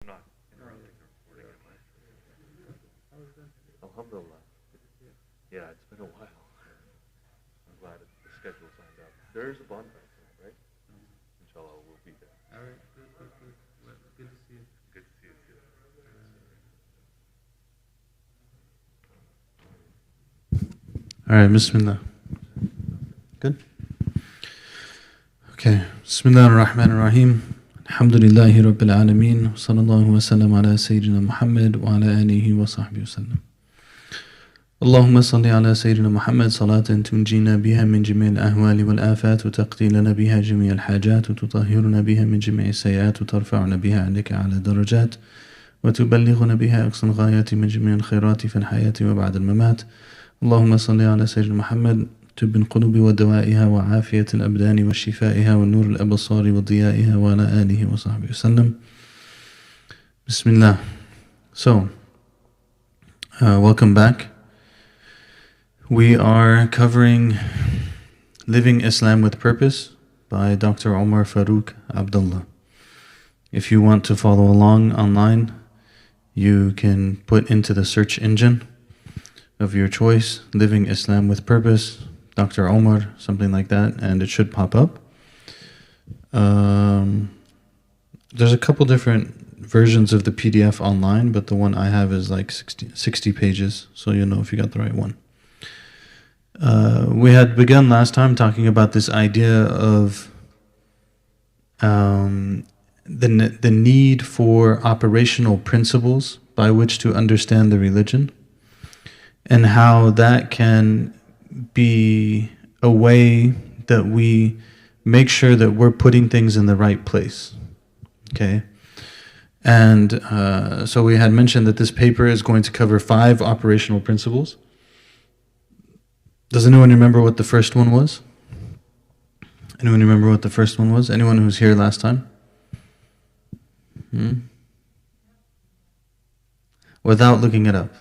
not interrupting the recording, am I? Alhamdulillah. Yeah, it's been a while. I'm glad the schedule's lined up. There is a bonfire tonight, right? Inshallah, we'll be there. All right, good. Well, good to see you. Good to see you too. All right, Bismillah. Good? Okay. Bismillah ar-Rahman ar-Rahim. Alhamdulillahi Rabbil Alameen. Sallallahu wa sallam ala Sayyidina Muhammad wa ala alihi wa sahbihi wa sallam. اللهم صل على سيدنا محمد صلاة تنجينا بها من جميع الأهوال والآفات وتقضي لنا بها جميع الحاجات وتطهرنا بها من جميع السيئات وترفعنا بها عندك على درجات وتبلغنا بها أقصى الغايات من جميع الخيرات في الحياة وبعد الممات. اللهم صل على سيدنا محمد طب القلوب ودوائها وعافية الأبدان وشفائها ونور الأبصار وضيائها وعلى آله وصحبه وسلم. Bismillah. So, welcome back. We are covering Living Islam with Purpose by Dr. Omar Farouk Abdullah. If you want to follow along online, you can put into the search engine of your choice, Living Islam with Purpose, Dr. Omar, something like that, and it should pop up. There's a couple different versions of the PDF online, but the one I have is like 60 pages, so you'll know if you got the right one. We had begun last time talking about this idea of the need for operational principles by which to understand the religion, and how that can be a way that we make sure that we're putting things in the right place. Okay? And so we had mentioned that this paper is going to cover 5 operational principles. Does anyone remember what the first one was? Anyone remember what the first one was? Anyone who was here last time? Without looking it up.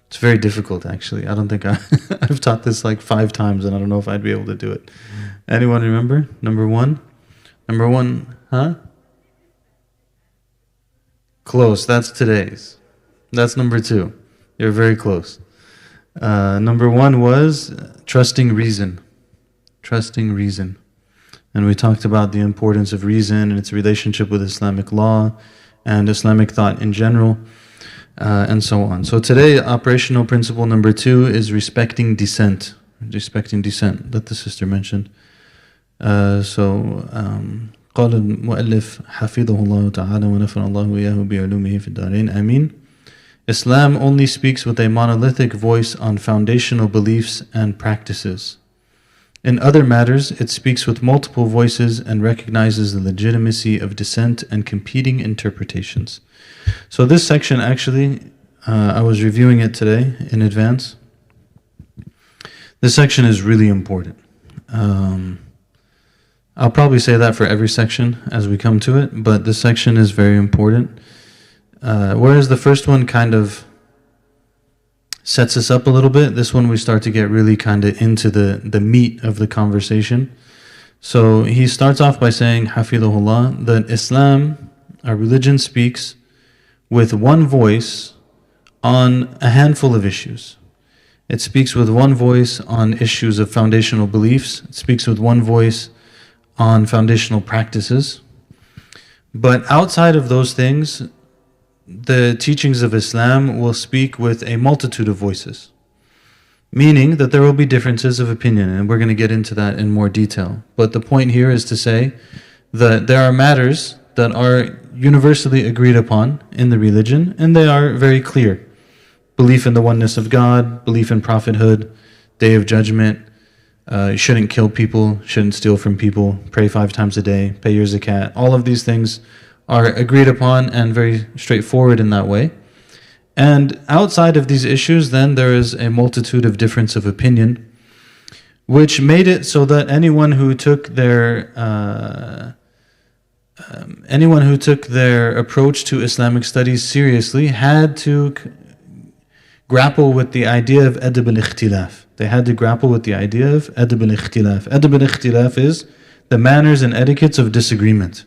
It's very difficult, actually. I don't think I've taught this like 5 times, and I don't know if I'd be able to do it. Anyone remember? Number 1? Number 1, huh? Close. That's today's. That's number 2. You're very close. Number 1 was trusting reason. Trusting reason. And we talked about the importance of reason and its relationship with Islamic law and Islamic thought in general, and so on. So today, operational principle number 2 is respecting dissent. Respecting dissent, that the sister mentioned. قال المؤلف حفظه الله تعالى ونفع الله وإياه بعلومه في الدارين آمين. Islam only speaks with a monolithic voice on foundational beliefs and practices. In other matters, it speaks with multiple voices and recognizes the legitimacy of dissent and competing interpretations. So this section actually, I was reviewing it today in advance. This section is really important. I'll probably say that for every section as we come to it, but this section is very important. Whereas the first one kind of sets us up a little bit, this one we start to get really kind of into the meat of the conversation. So he starts off by saying, Hafidhullah, that Islam, our religion, speaks with one voice on a handful of issues. It speaks with one voice on issues of foundational beliefs. It speaks with one voice on foundational practices. But outside of those things, the teachings of Islam will speak with a multitude of voices, meaning that there will be differences of opinion, and we're going to get into that in more detail. But the point here is to say that there are matters that are universally agreed upon in the religion, and they are very clear. Belief in the oneness of God, belief in prophethood, Day of Judgment, you shouldn't kill people, shouldn't steal from people, pray 5 times a day, pay your zakat. All of these things are agreed upon and very straightforward in that way. And outside of these issues, then there is a multitude of difference of opinion, which made it so that anyone who took their approach to Islamic studies seriously had to grapple with the idea of adab al-ikhtilaf. They had to grapple with the idea of adab al-ikhtilaf. Adab al-ikhtilaf is the manners and etiquettes of disagreement.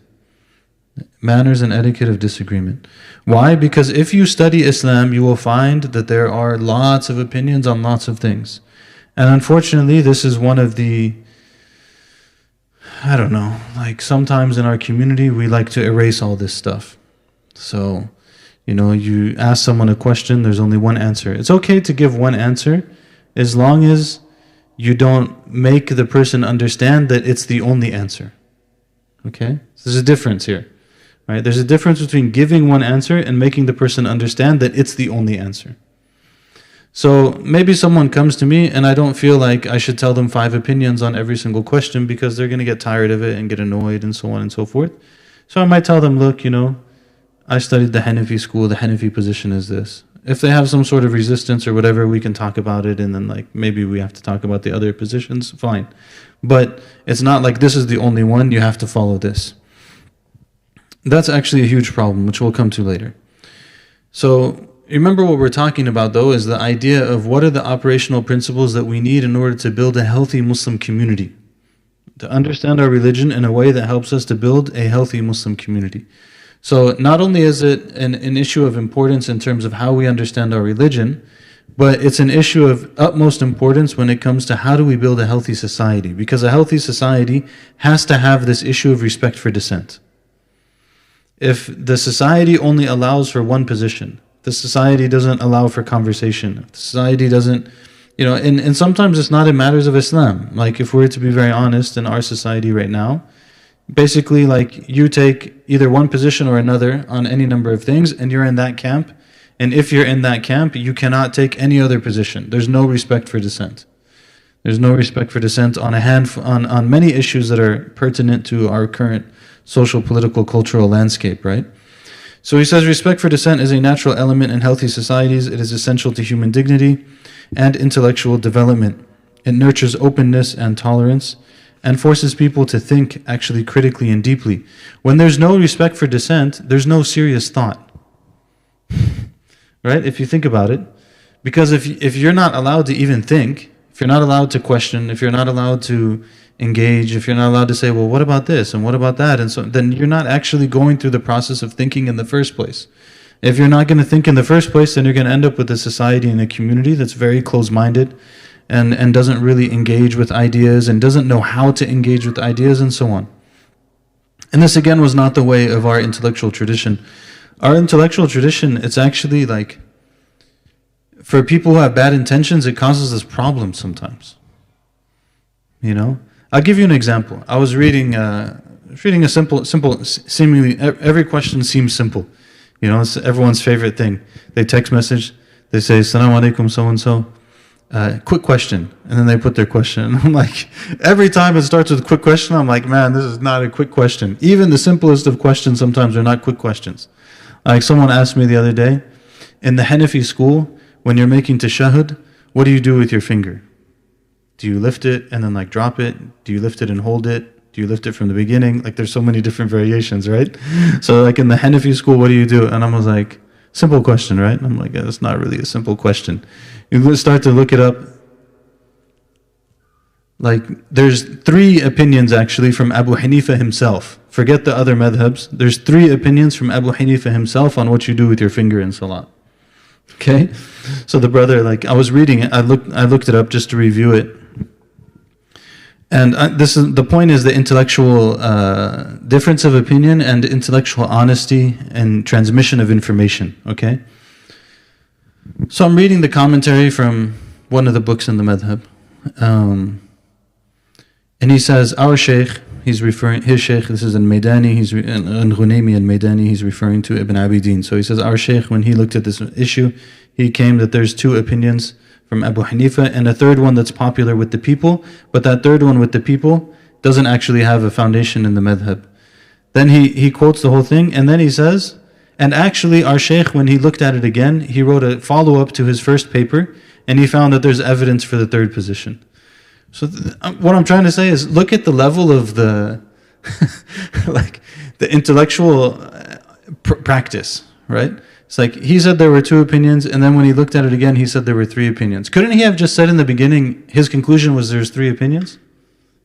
Manners and etiquette of disagreement. Why? Because if you study Islam, you will find that there are lots of opinions on lots of things. And unfortunately, this is one of the, I don't know, like sometimes in our community, we like to erase all this stuff. So, you ask someone a question, there's only one answer. It's okay to give one answer as long as you don't make the person understand that it's the only answer. Okay? So there's a difference here. Right? There's a difference between giving one answer and making the person understand that it's the only answer. So maybe someone comes to me and I don't feel like I should tell them 5 opinions on every single question because they're going to get tired of it and get annoyed and so on and so forth. So I might tell them, look, I studied the Hanafi school, the Hanafi position is this. If they have some sort of resistance or whatever, we can talk about it, and then maybe we have to talk about the other positions, fine. But it's not like this is the only one, you have to follow this. That's actually a huge problem, which we'll come to later. So remember what we're talking about though is the idea of what are the operational principles that we need in order to build a healthy Muslim community. To understand our religion in a way that helps us to build a healthy Muslim community. So not only is it an issue of importance in terms of how we understand our religion, but it's an issue of utmost importance when it comes to how do we build a healthy society. Because a healthy society has to have this issue of respect for dissent. If the society only allows for one position, the society doesn't allow for conversation, if the society doesn't, and sometimes it's not in matters of Islam. Like if we're to be very honest in our society right now, basically you take either one position or another on any number of things and you're in that camp. And if you're in that camp, you cannot take any other position. There's no respect for dissent. There's no respect for dissent on many issues that are pertinent to our current social, political, cultural landscape, right? So he says, respect for dissent is a natural element in healthy societies. It is essential to human dignity and intellectual development. It nurtures openness and tolerance and forces people to think actually critically and deeply. When there's no respect for dissent, there's no serious thought. Right? If you think about it. Because if you're not allowed to even think, if you're not allowed to question, if you're not allowed to engage, if you're not allowed to say, well, what about this and what about that, and so then you're not actually going through the process of thinking in the first place. If you're not going to think in the first place, then you're going to end up with a society and a community that's very close-minded and doesn't really engage with ideas and doesn't know how to engage with ideas and so on. And this again was not the way of our intellectual tradition. Our intellectual tradition, it's actually for people who have bad intentions, it causes us problems sometimes. I'll give you an example. I was reading a simple, seemingly every question seems simple. It's everyone's favorite thing. They text message, they say, "Assalamu alaikum, so-and-so. Quick question." And then they put their question. And I'm like, every time it starts with a quick question, I'm like, man, this is not a quick question. Even the simplest of questions sometimes are not quick questions. Like someone asked me the other day, in the Hanafi school, when you're making tashahhud, what do you do with your finger? Do you lift it and then drop it? Do you lift it and hold it? Do you lift it from the beginning? There's so many different variations, right? So in the Hanafi school, what do you do? And I was like, simple question, right? And I'm like, yeah, that's not really a simple question. You start to look it up. There's 3 opinions actually from Abu Hanifa himself. Forget the other madhabs. There's 3 opinions from Abu Hanifa himself on what you do with your finger in salah. Okay? So the brother, I was reading it, I looked it up just to review it. And the point is the intellectual difference of opinion and intellectual honesty and transmission of information, okay? So I'm reading the commentary from one of the books in the madhab. And he says, our Shaykh, his Shaykh, this is in Maydani, in Ghunaymi and Maydani, he's referring to Ibn Abidin. So he says, our Shaykh, when he looked at this issue, he came that there's 2 opinions from Abu Hanifa and a third one that's popular with the people, but that third one with the people doesn't actually have a foundation in the madhab. Then he quotes the whole thing, and then he says, and actually our Shaykh, when he looked at it again, he wrote a follow-up to his first paper, and he found that there's evidence for the third position. So what I'm trying to say is, look at the level of the the intellectual practice, right? It's he said there were 2 opinions, and then when he looked at it again, he said there were 3 opinions. Couldn't he have just said in the beginning, his conclusion was there's 3 opinions?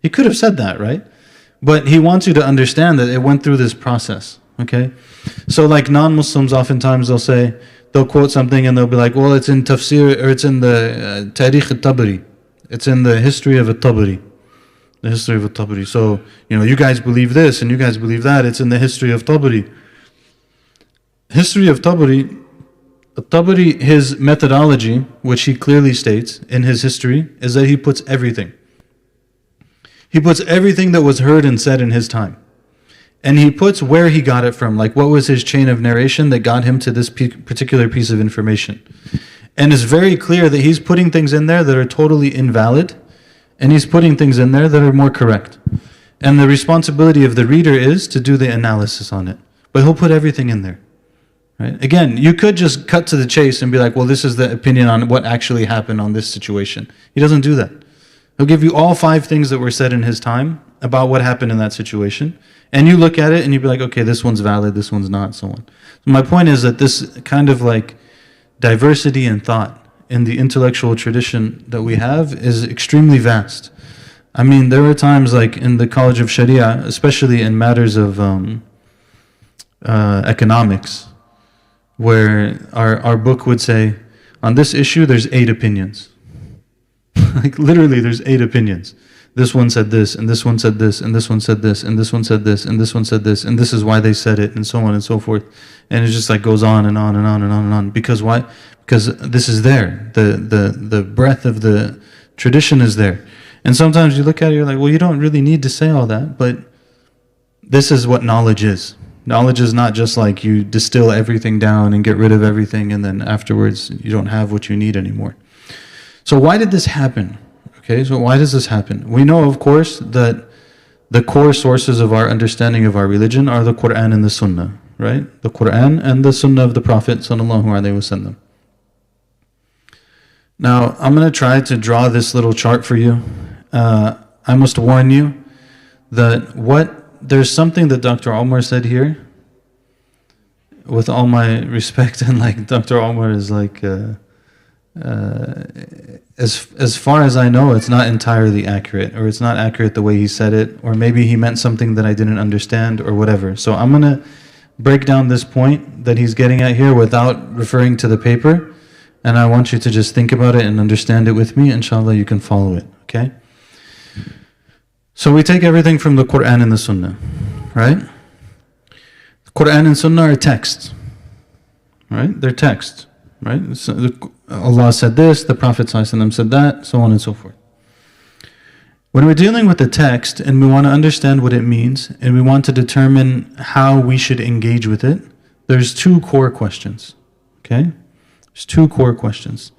He could have said that, right? But he wants you to understand that it went through this process. Okay? So like non-Muslims oftentimes they'll quote something and they'll be like, well, it's in tafsir, or it's in the Tarikh al-Tabari. It's in the history of al-Tabari. The history of al-Tabari. So, you guys believe this and you guys believe that. It's in the history of Tabari. History of Tabari, Tabari, his methodology, which he clearly states in his history, is that he puts everything. He puts everything that was heard and said in his time. And he puts where he got it from, like what was his chain of narration that got him to this particular piece of information. And it's very clear that he's putting things in there that are totally invalid, and he's putting things in there that are more correct. And the responsibility of the reader is to do the analysis on it. But he'll put everything in there. Right? Again, you could just cut to the chase and be like, well, this is the opinion on what actually happened on this situation. He doesn't do that. He'll give you all 5 things that were said in his time about what happened in that situation. And you look at it and you be like, okay, this one's valid, this one's not, so on. So my point is that this kind of like diversity in thought in the intellectual tradition that we have is extremely vast. I mean, there were times like in the College of Sharia, especially in matters of economics, where our book would say, on this issue there's 8 opinions. Like literally there's 8 opinions. This one said this, and this one said this, and this one said this, and this one said this, and this one said this, and this is why they said it, and so on and so forth. And it just like goes on and on and on and on and on. Because why? Because this is there. The breadth of the tradition is there. And sometimes you look at it, you're like, well, you don't really need to say all that, but this is what knowledge is. Knowledge is not just like you distill everything down and get rid of everything, and then afterwards you don't have what you need anymore. So why did this happen? Okay, so why does this happen? We know, of course, that the core sources of our understanding of our religion are the Quran and the Sunnah, right? The Quran and the Sunnah of the Prophet sallallahu alaihi wasallam. Now, I'm going to try to draw this little chart for you. I must warn you that there's something that Dr. Omar said here, with all my respect, and like Dr. Omar is like, as far as I know, it's not entirely accurate, or it's not accurate the way he said it, or maybe he meant something that I didn't understand, or whatever. So I'm going to break down this point that he's getting at here without referring to the paper, and I want you to just think about it and understand it with me. Inshallah, you can follow it, okay? So we take everything from the Quran and the Sunnah, right? The Quran and Sunnah are texts, right? They're texts, right? So Allah said this, the Prophet ﷺ said that, so on and so forth. When we're dealing with the text and we want to understand what it means and we want to determine how we should engage with it, there's 2 core questions, okay? There's 2 core questions.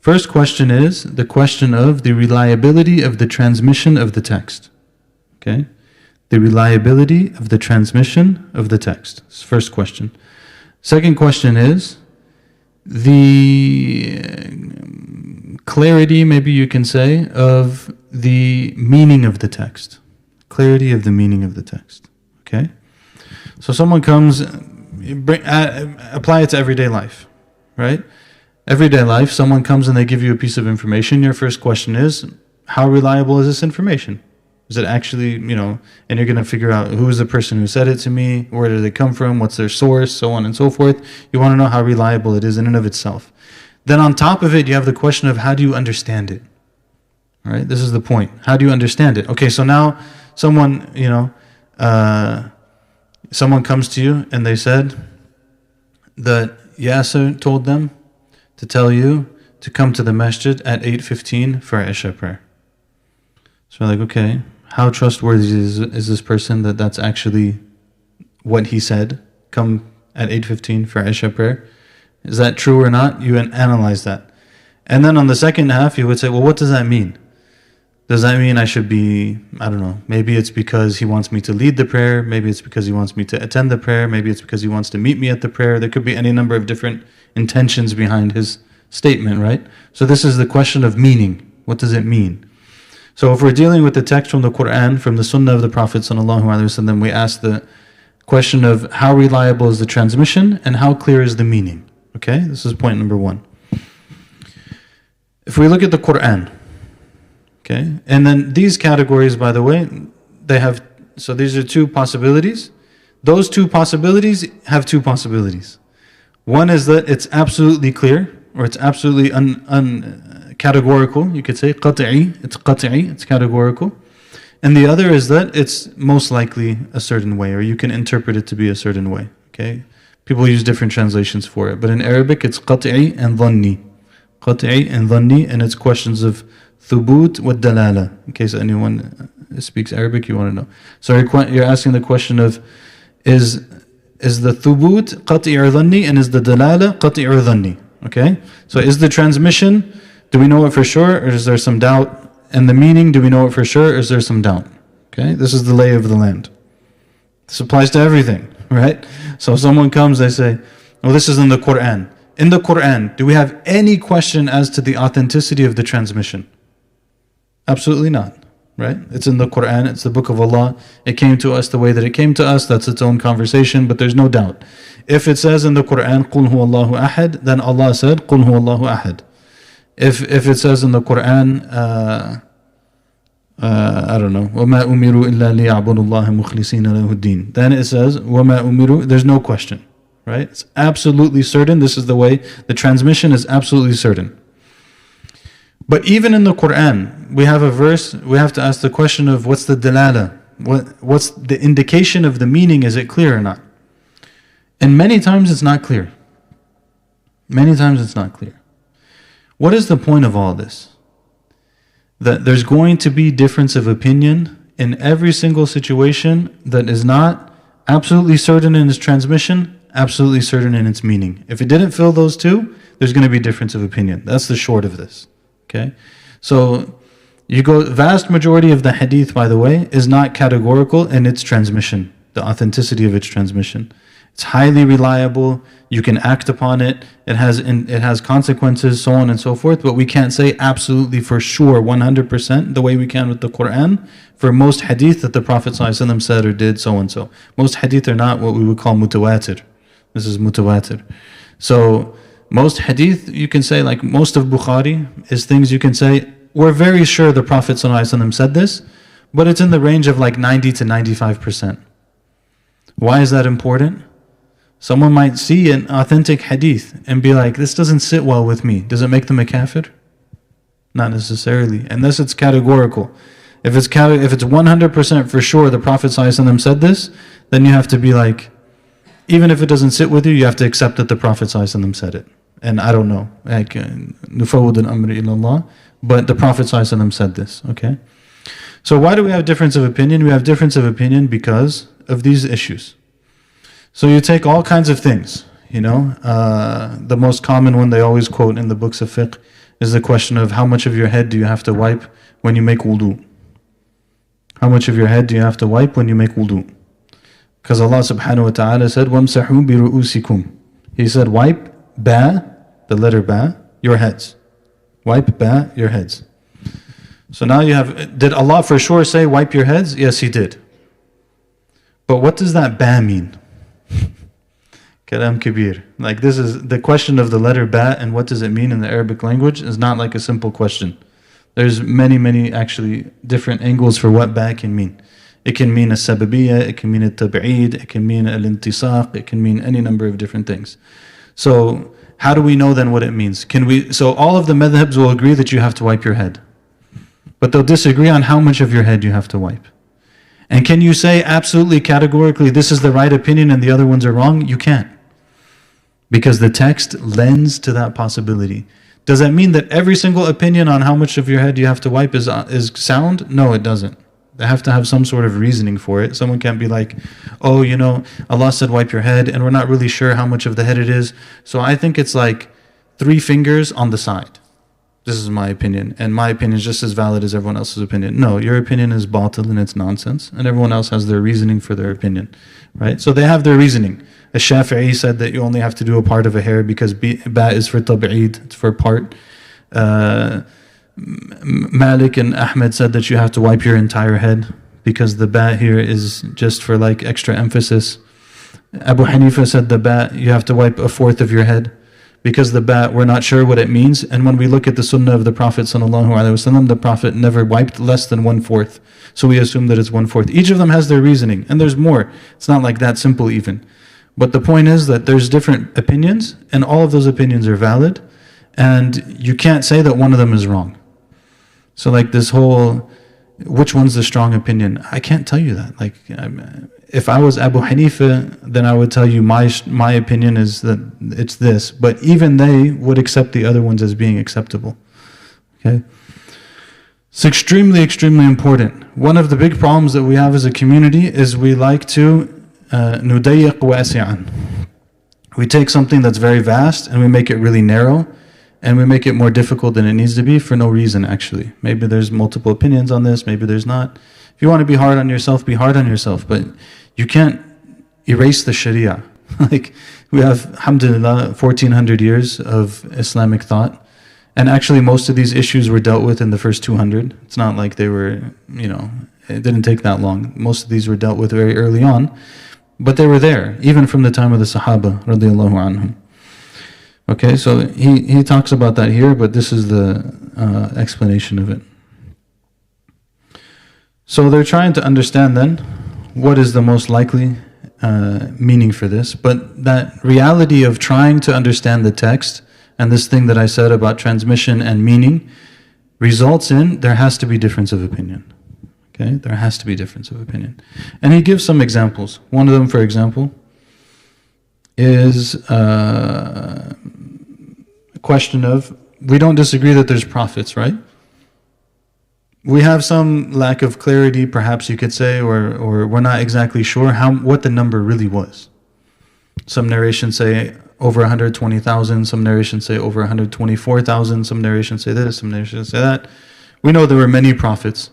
First question is the question of the reliability of the transmission of the text, okay? The reliability of the transmission of the text. That's the first question. Second question is the clarity, maybe you can say, of the meaning of the text. Clarity of the meaning of the text. Okay? So someone comes, apply it to everyday life, right? Everyday life, someone comes and they give you a piece of information. Your first question is, how reliable is this information? Is it actually, and you're going to figure out who is the person who said it to me, where did it come from, what's their source, so on and so forth. You want to know how reliable it is in and of itself. Then on top of it, you have the question of how do you understand it? All right, this is the point. How do you understand it? Okay, so now someone, someone comes to you and they said that Yasser told them to tell you to come to the masjid at 8:15 for Isha prayer. So we're like, okay, how trustworthy is this person that that's actually what he said? Come at 8:15 for Isha prayer. Is that true or not? You analyze that. And then on the second half, you would say, well, what does that mean? Does that mean I should be, I don't know, maybe it's because he wants me to lead the prayer, maybe it's because he wants me to attend the prayer, maybe it's because he wants to meet me at the prayer. There could be any number of different intentions behind his statement, right? So this is the question of meaning. What does it mean? So if we're dealing with the text from the Quran, from the Sunnah of the Prophet ﷺ, we ask the question of how reliable is the transmission and how clear is the meaning. Okay, this is point number 1. If we look at the Quran, okay, and then these categories, by the way, they have, so these are 2 possibilities. those two possibilities have two possibilities. One is that it's absolutely clear, or it's absolutely categorical. You could say qat'i, it's categorical. And the other is that it's most likely a certain way, or you can interpret it to be a certain way. Okay, people use different translations for it, but in Arabic it's qat'i and dhanni. Qat'i and dhanni, and it's questions of thubut wa dalala. In case anyone speaks Arabic, you want to know. So you're asking the question of, is the thubut qat'i or dhanni, and is the dalala qat'i or dhanni? Okay, so is the transmission, do we know it for sure, or is there some doubt? And the meaning, do we know it for sure, or is there some doubt? Okay, this is the lay of the land. This applies to everything, right? So someone comes, they say, oh, this is in the Quran. In the Quran, do we have any question as to the authenticity of the transmission? Absolutely not, right? It's in the Quran, it's the book of Allah. It came to us the way that it came to us, that's its own conversation, but there's no doubt. If it says in the Quran, قُلْ هُوَ اللَّهُ أَحَدٌ, then Allah said, قُلْ هُوَ اللَّهُ أَحَدٌ. If it says in the Quran, I don't know, وَمَا أُمِرُوا إِلَّا لِيَعْبُدُوا اللَّهَ مُخْلِصِينَ لَهُ الدِّينَ, then it says, وَمَا أُمِرُوا, there's no question, right? It's absolutely certain. This is the way, the transmission is absolutely certain. But even in the Quran, we have a verse, we have to ask the question of what's the dalala? What's the indication of the meaning? Is it clear or not? And many times it's not clear. Many times it's not clear. What is the point of all this? That there's going to be difference of opinion in every single situation that is not absolutely certain in its transmission, absolutely certain in its meaning. If it didn't fill those two, there's going to be difference of opinion. That's the short of this. Okay? So you go, vast majority of the hadith, by the way, is not categorical in its transmission, the authenticity of its transmission. It's highly reliable. You can act upon it. It has consequences, so on and so forth. But we can't say absolutely for sure, 100%, the way we can with the Quran, for most hadith that the Prophet ﷺ said or did, so and so. Most hadith are not what we would call mutawatir. This is mutawatir. So most hadith, you can say, like most of Bukhari, is things you can say, we're very sure the Prophet ﷺ said this, but it's in the range of like 90 to 95%. Why is that important? Someone might see an authentic hadith and be like, this doesn't sit well with me. Does it make them a kafir? Not necessarily, unless it's categorical. If it's 100% for sure the Prophet ﷺ said this, then you have to be like, even if it doesn't sit with you, you have to accept that the Prophet ﷺ said it. And I don't know, like, نُفَوِّضُ الْأَمْرِ إِلَى اللَّهِ, but the Prophet ﷺ said this, okay? So why do we have difference of opinion? We have difference of opinion because of these issues. So you take all kinds of things, the most common one they always quote in the books of fiqh is the question of how much of your head do you have to wipe when you make wudu? How much of your head do you have to wipe when you make wudu? Because Allah subhanahu wa ta'ala said, وَامْسَحُوا بِرُؤُوسِكُمْ. He said, wipe, ba, the letter ba, your heads. Wipe, ba, your heads. So now you have, did Allah for sure say wipe your heads? Yes, He did. But what does that ba mean? Kalam kabir. Like, this is the question of the letter ba and what does it mean in the Arabic language is not like a simple question. There's many actually different angles for what ba can mean. It can mean a sababiyya, it can mean a tab'id, it can mean al-intisaq, it can mean any number of different things. So how do we know then what it means? So all of the madhabs will agree that you have to wipe your head, but they'll disagree on how much of your head you have to wipe. And can you say absolutely categorically this is the right opinion and the other ones are wrong? You can't. Because the text lends to that possibility. Does that mean that every single opinion on how much of your head you have to wipe is sound? No, it doesn't. They have to have some sort of reasoning for it. Someone can't be like, oh, Allah said wipe your head and we're not really sure how much of the head it is. So I think it's like 3 fingers on the side. This is my opinion, and my opinion is just as valid as everyone else's opinion. No, your opinion is batil and it's nonsense, and everyone else has their reasoning for their opinion, right? So they have their reasoning. Shafi'i said that you only have to do a part of a hair because ba is for tab'id, it's for part. Malik and Ahmed said that you have to wipe your entire head because the ba here is just for like extra emphasis. Abu Hanifa said the ba, you have to wipe 1/4 of your head because we're not sure what it means. And when we look at the sunnah of the Prophet ﷺ, the Prophet never wiped less than 1/4. So we assume that it's 1/4. Each of them has their reasoning, and there's more. It's not like that simple even. But the point is that there's different opinions, and all of those opinions are valid, and you can't say that one of them is wrong. So like this whole, which one's the strong opinion? I can't tell you that. Like, if I was Abu Hanifa, then I would tell you my opinion is that it's this. But even they would accept the other ones as being acceptable. Okay? It's extremely, extremely important. One of the big problems that we have as a community is we like to نُدَيِّقْ وَاسِعًا. We take something that's very vast and we make it really narrow, and we make it more difficult than it needs to be for no reason, actually. Maybe there's multiple opinions on this, maybe there's not. If you want to be hard on yourself, be hard on yourself, but you can't erase the Sharia. Like, we have, alhamdulillah, 1400 years of Islamic thought, and actually most of these issues were dealt with in the first 200. It's not like they were, it didn't take that long. Most of these were dealt with very early on, but they were there, even from the time of the Sahaba, radiallahu anhum. Okay, so he talks about that here, but this is the explanation of it. So they're trying to understand then what is the most likely meaning for this, but that reality of trying to understand the text and this thing that I said about transmission and meaning results in there has to be difference of opinion. Okay, there has to be difference of opinion. And he gives some examples. One of them, for example, is a question of, we don't disagree that there's prophets, right? We have some lack of clarity, perhaps you could say, or we're not exactly sure what the number really was. Some narrations say over 120,000, some narrations say over 124,000, some narrations say this, some narrations say that. We know there were many prophets.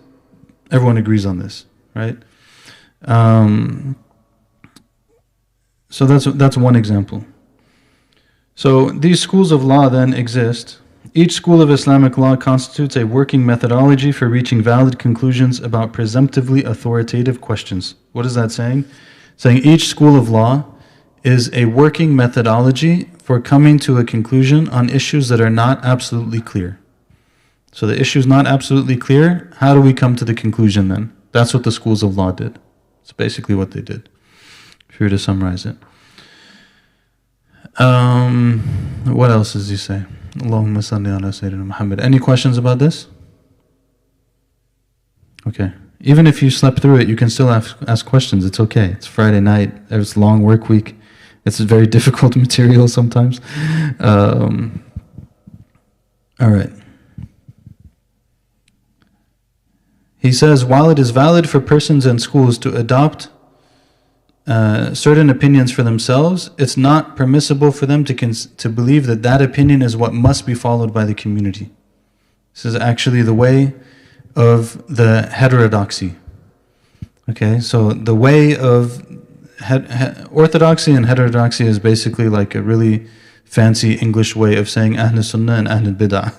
Everyone agrees on this, right? So that's one example. So these schools of law then exist. Each school of Islamic law constitutes a working methodology for reaching valid conclusions about presumptively authoritative questions. What is that saying? Saying each school of law is a working methodology for coming to a conclusion on issues that are not absolutely clear. So the issue is not absolutely clear. How do we come to the conclusion then? That's what the schools of law did. It's basically what they did, if you were to summarize it. What else does he say? Allahumma salli ala Sayyidina Muhammad. Any questions about this? Okay. Even if you slept through it, you can still ask questions. It's okay. It's Friday night. It's a long work week. It's very difficult material sometimes. All right. He says, while it is valid for persons and schools to adopt certain opinions for themselves, it's not permissible for them to believe that that opinion is what must be followed by the community. This is actually the way of the heterodoxy. Okay, so the way of orthodoxy and heterodoxy is basically like a really fancy English way of saying Ahl Sunnah and Ahl Bid'ah.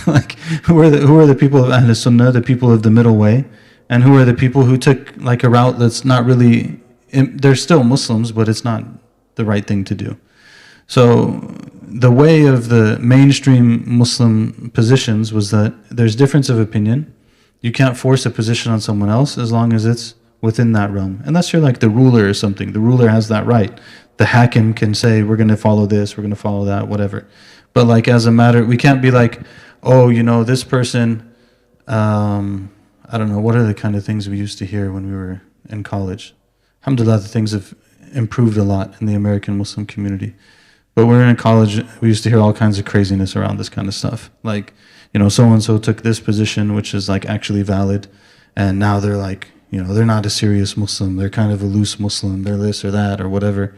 Like, who are the people of Ahl Sunnah, the people of the middle way, and who are the people who took like a route that's not really, they're still Muslims, but it's not the right thing to do. So the way of the mainstream Muslim positions was that there's difference of opinion. You can't force a position on someone else as long as it's within that realm. Unless you're like the ruler or something. The ruler has that right. The hakim can say, we're going to follow this, we're going to follow that, whatever. But like as a matter, we can't be like, oh, this person, I don't know, what are the kind of things we used to hear when we were in college? Alhamdulillah, the things have improved a lot in the American Muslim community. But when we were in college, we used to hear all kinds of craziness around this kind of stuff. Like, so-and-so took this position, which is like actually valid, and now they're like, they're not a serious Muslim, they're kind of a loose Muslim, they're this or that or whatever.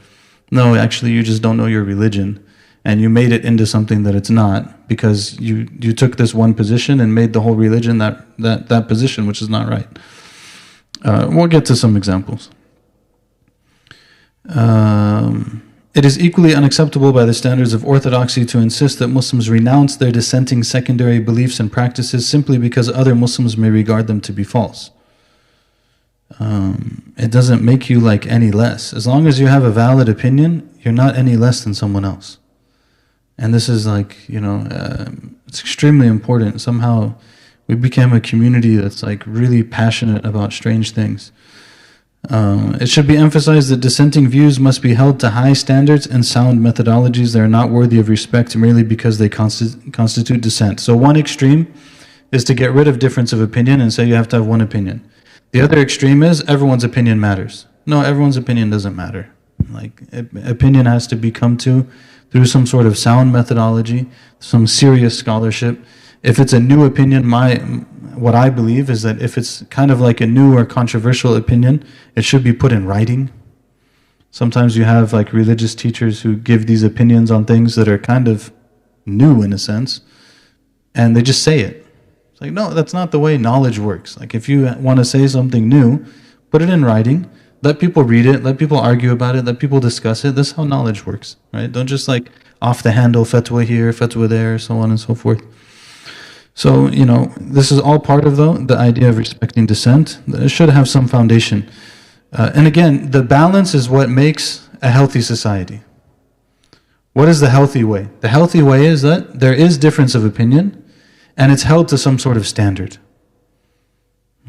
No, actually you just don't know your religion, and you made it into something that it's not, because you took this one position and made the whole religion that position, which is not right. We'll get to some examples. It is equally unacceptable by the standards of orthodoxy to insist that Muslims renounce their dissenting secondary beliefs and practices simply because other Muslims may regard them to be false. It doesn't make you like any less. As long as you have a valid opinion, you're not any less than someone else. And this is like, it's extremely important. Somehow we became a community that's like really passionate about strange things. It should be emphasized that dissenting views must be held to high standards and sound methodologies that are not worthy of respect merely because they constitute dissent. So one extreme is to get rid of difference of opinion and say you have to have one opinion. The other extreme is everyone's opinion matters. No, everyone's opinion doesn't matter. Like, opinion has to be come to through some sort of sound methodology, some serious scholarship. If it's a new opinion, what I believe is that if it's kind of like a new or controversial opinion, it should be put in writing. Sometimes you have like religious teachers who give these opinions on things that are kind of new in a sense, and they just say it. It's like, no, that's not the way knowledge works. Like, if you want to say something new, put it in writing, let people read it, let people argue about it, let people discuss it. That's how knowledge works, right? Don't just like off the handle, fatwa here, fatwa there, so on and so forth. So, this is all part of, though, the idea of respecting dissent. It should have some foundation. And again, the balance is what makes a healthy society. What is the healthy way? The healthy way is that there is difference of opinion, and it's held to some sort of standard.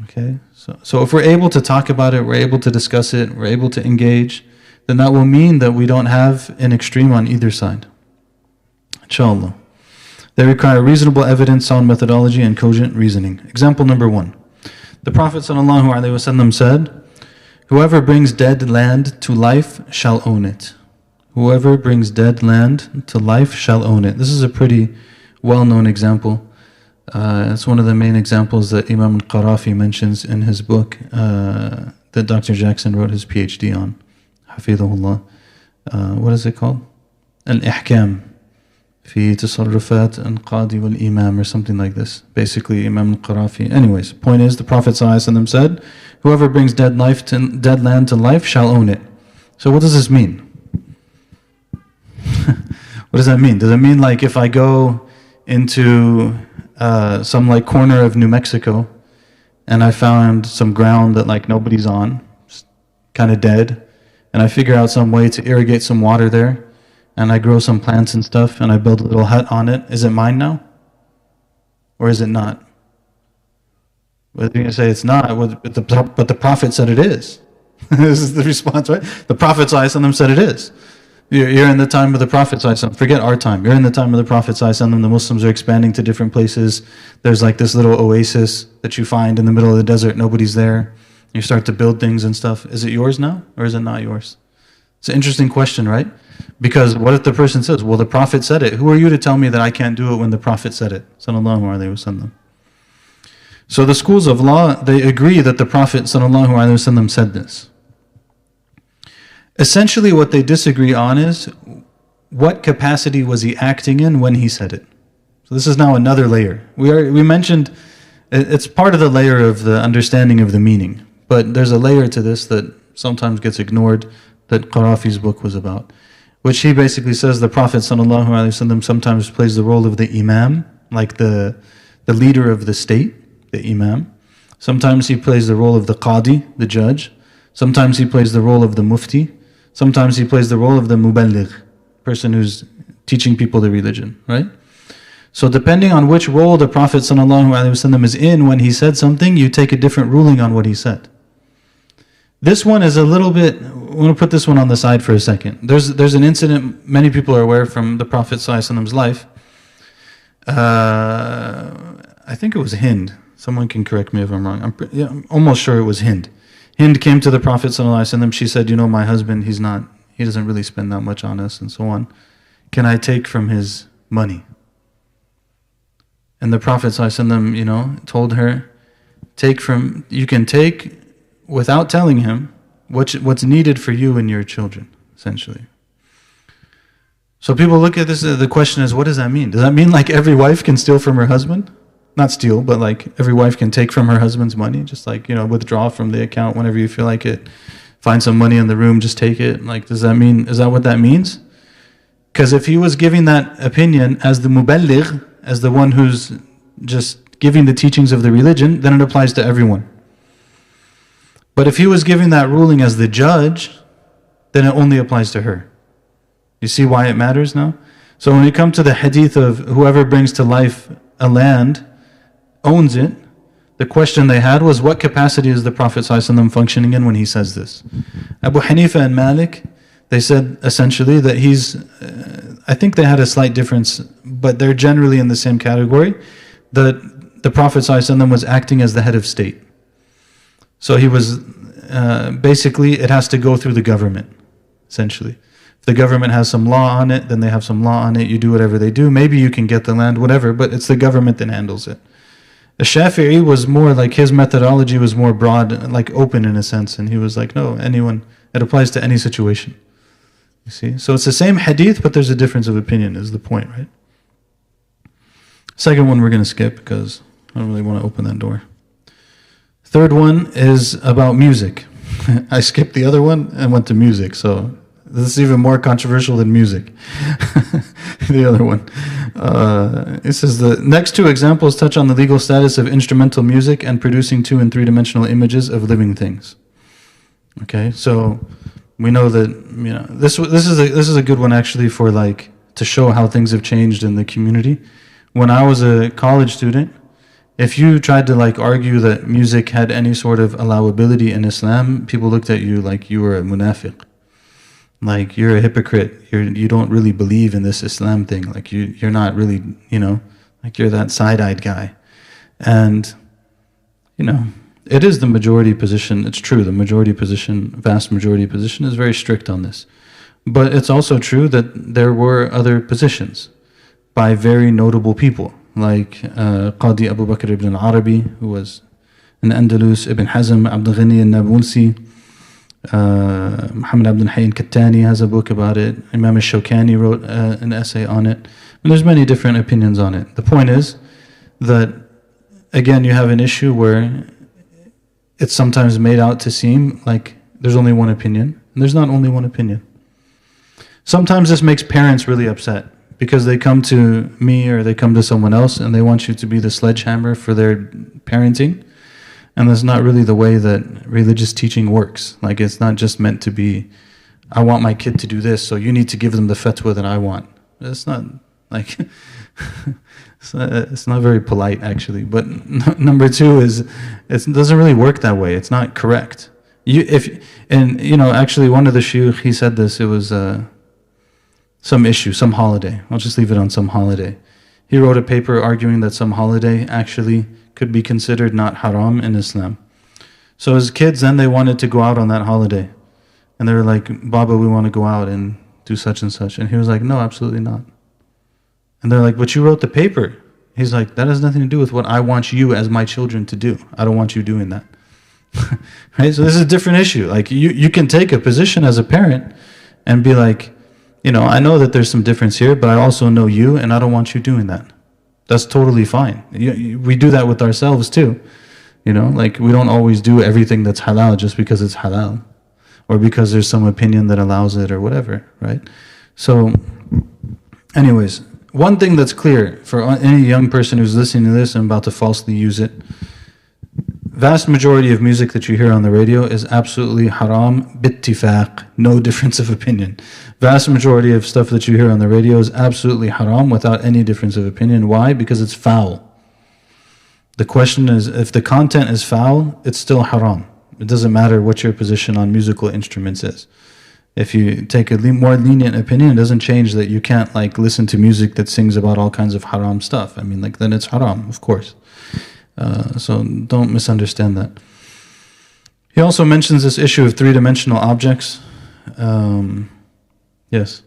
Okay? So if we're able to talk about it, we're able to discuss it, we're able to engage, then that will mean that we don't have an extreme on either side. Inshallah. They require reasonable evidence, sound methodology, and cogent reasoning. Example number 1. The Prophet ﷺ said, "Whoever brings dead land to life shall own it." Whoever brings dead land to life shall own it. This is a pretty well-known example. It's one of the main examples that Imam al-Qarafi mentions in his book that Dr. Jackson wrote his PhD on. Hafidhahullah. What is it called? Al-Ihkam fi tasarrufat al-Qadi wal-Imam, or something like this. Basically, Imam al-Qarafi. Anyways, point is, the Prophet ﷺ said, whoever brings dead land to life shall own it. So what does this mean? What does that mean? Does it mean like if I go into some like corner of New Mexico and I found some ground that like nobody's on, kind of dead, and I figure out some way to irrigate some water there, and I grow some plants and stuff, and I build a little hut on it, is it mine now? Or is it not? Well, you're going to say it's not, but the Prophet said it is. This is the response, right? The Prophet ﷺ said it is. You're in the time of the Prophet ﷺ. Forget our time. You're in the time of the Prophet ﷺ. The Muslims are expanding to different places. There's like this little oasis that you find in the middle of the desert. Nobody's there. You start to build things and stuff. Is it yours now, or is it not yours? It's an interesting question, right? Because what if the person says, well, the Prophet said it. Who are you to tell me that I can't do it when the Prophet said it? Sallallahu Alaihi Wasallam. So the schools of law, they agree that the Prophet Sallallahu Alaihi Wasallam said this. Essentially what they disagree on is, what capacity was he acting in when he said it? So this is now another layer. We mentioned, it's part of the layer of the understanding of the meaning. But there's a layer to this that sometimes gets ignored, that Qarafi's book was about, which he basically says the Prophet ﷺ sometimes plays the role of the imam, like the leader of the state, the imam. Sometimes he plays the role of the qadi, the judge. Sometimes he plays the role of the mufti. Sometimes he plays the role of the muballigh, person who's teaching people the religion, right? So depending on which role the Prophet ﷺ is in when he said something, you take a different ruling on what he said. This one is a little bit, I'm going to put this one on the side for a second. There's an incident many people are aware from the Prophet ﷺ's life. I think it was Hind. Someone can correct me if I'm wrong. I'm almost sure it was Hind. Hind came to the Prophet ﷺ. She said, my husband, he doesn't really spend that much on us and so on. Can I take from his money? And the Prophet ﷺ, told her, you can take without telling him what's needed for you and your children, essentially. So people look at this, the question is, what does that mean? Does that mean like every wife can steal from her husband? Not steal, but like every wife can take from her husband's money, just like, withdraw from the account whenever you feel like it. Find some money in the room, just take it. Like, is that what that means? Because if he was giving that opinion as the muballigh, as the one who's just giving the teachings of the religion, then it applies to everyone. But if he was giving that ruling as the judge, then it only applies to her. You see why it matters now? So when you come to the hadith of whoever brings to life a land owns it, the question they had was, what capacity is the Prophet ﷺ functioning in when he says this? Abu Hanifa and Malik, they said essentially that he's, I think they had a slight difference, but they're generally in the same category, that the Prophet ﷺ was acting as the head of state. So he was, basically it has to go through the government, essentially. If the government has some law on it, then they have some law on it, you do whatever they do, maybe you can get the land, whatever, but it's the government that handles it. The Shafi'i was more like, his methodology was more broad, like open in a sense, and he was like, no, anyone, it applies to any situation. You see? So it's the same hadith, but there's a difference of opinion, is the point, right? Second one we're going to skip because I don't really want to open that door. Third one is about music. I skipped the other one and went to music, so this is even more controversial than music. The other one. It says the next two examples touch on the legal status of instrumental music and producing 2- and 3-dimensional images of living things. Okay, so we know that, you know, this is a good one actually for like to show how things have changed in the community. When I was a college student, if you tried to like argue that music had any sort of allowability in Islam, people looked at you like you were a munafiq. Like you're a hypocrite. You don't really believe in this Islam thing. Like you're not really, you know, like you're that side-eyed guy. And, you know, it is the majority position. It's true. The majority position, vast majority position is very strict on this. But it's also true that there were other positions by very notable people, like Qadi Abu Bakr ibn al-Arabi, who was in Andalus, Ibn Hazm, Abdul Ghani al-Nabulsi, Muhammad Abdul Hayy al-Kattani has a book about it. Imam al-Shawkani wrote an essay on it. And there's many different opinions on it. The point is that, again, you have an issue where it's sometimes made out to seem like there's only one opinion, and there's not only one opinion. Sometimes this makes parents really upset because they come to me or they come to someone else and they want you to be the sledgehammer for their parenting. And that's not really the way that religious teaching works. Like, it's not just meant to be, I want my kid to do this, so you need to give them the fatwa that I want. It's not like, it's not very polite actually. But number two is, it doesn't really work that way. It's not correct. Actually one of the shuyukh, he said this, it was some issue, some holiday. I'll just leave it on some holiday. He wrote a paper arguing that some holiday actually could be considered not haram in Islam. So his kids then, they wanted to go out on that holiday. And they were like, Baba, we want to go out and do such and such. And he was like, no, absolutely not. And they're like, but you wrote the paper. He's like, that has nothing to do with what I want you as my children to do. I don't want you doing that. Right? So this is a different issue. Like you can take a position as a parent and be like, you know, I know that there's some difference here, but I also know you and I don't want you doing that. That's totally fine. We do that with ourselves too. You know, like we don't always do everything that's halal just because it's halal or because there's some opinion that allows it or whatever, right? So anyways, one thing that's clear for any young person who's listening to this and about to falsely use it, vast majority of music that you hear on the radio is absolutely haram, bittifaq, no difference of opinion. Vast majority of stuff that you hear on the radio is absolutely haram without any difference of opinion. Why? Because it's foul. The question is, if the content is foul, it's still haram. It doesn't matter what your position on musical instruments is. If you take a more lenient opinion, it doesn't change that you can't like listen to music that sings about all kinds of haram stuff. I mean, like then it's haram, of course. So don't misunderstand that. He also mentions this issue of 3-dimensional objects. Yes.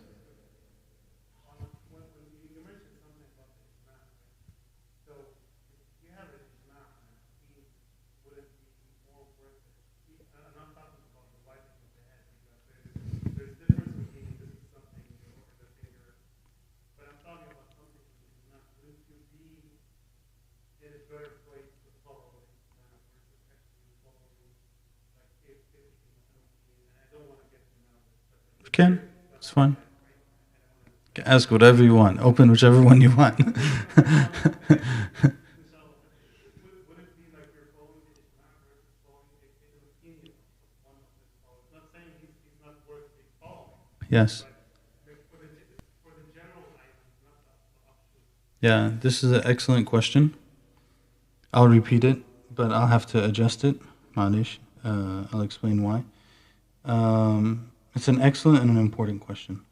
You can. It's fine. You can ask whatever you want. Open whichever one you want. Yes. Yeah, this is an excellent question. I'll repeat it, but I'll have to adjust it. Malish. I'll explain why. It's an excellent and an important question.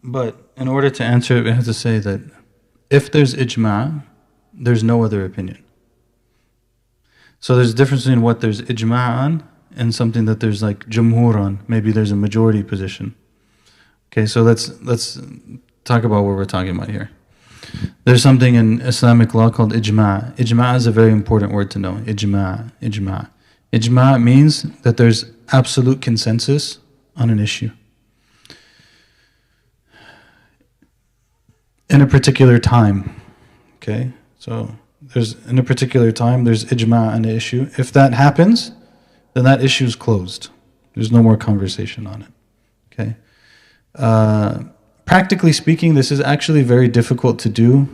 But in order to answer it, we have to say that if there's ijma', there's no other opinion. So there's a difference between what there's ijma' on and something that there's like jumhur on. Maybe there's a majority position. Okay, so let's talk about what we're talking about here. There's something in Islamic law called ijma'. Ijma' is a very important word to know. Ijma'. Ijma' means that there's absolute consensus on an issue. In a particular time. Okay? So in a particular time, there's ijma' on an issue. If that happens, then that issue is closed. There's no more conversation on it. Okay? Practically speaking, this is actually very difficult to do